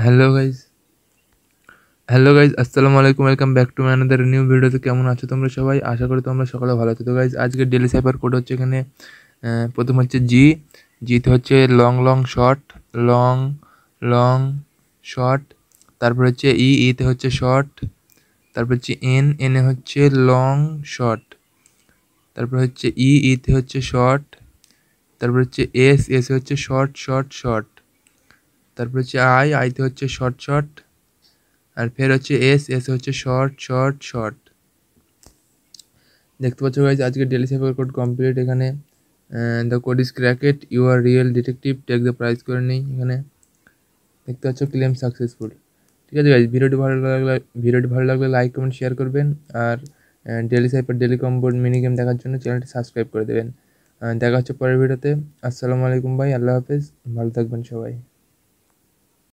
Hello guys আসসালামু আলাইকুম। Welcome back to my another new ভিডিওতে। কেমন আছো তোমরা সবাই? আশা করি তোমরা সকালে ভালো আছো। তো গাইজ আজকে ডেলি সাইফার কোড হচ্ছে এখানে প্রথম হচ্ছে জিতে হচ্ছে long long short, long long short. তারপর হচ্ছে ইতে হচ্ছে শর্ট। তারপর হচ্ছে এনে হচ্ছে লং শর্ট। তারপর হচ্ছে ইতে হচ্ছে শর্ট। তারপর হচ্ছে এসে হচ্ছে শর্ট শর্ট শর্ট। তারপর হচ্ছে আইতে হচ্ছে শর্ট শর্ট। আর ফের হচ্ছে এস হচ্ছে শর্ট শর্ট শর্ট। দেখতে পাচ্ছ গাইজ আজকে ডেলি সাইফার কোড কমপ্লিট। এখানে the code is cracked, you are real detective, take the prize করে নেই। এখানে দেখতে পাচ্ছ ক্লেম সাকসেসফুল। ঠিক আছে গাইজ, ভিডিওটি ভালো লাগলে লাইক কমেন্ট শেয়ার করবেন। আর daily cipher daily combo mini game দেখার জন্য চ্যানেলটি সাবস্ক্রাইব করে দেবেন। দেখা হচ্ছে পরের ভিডিওতে। আসসালামু আলাইকুম ভাই, আল্লাহ হাফেজ, ভালো থাকবেন সবাই।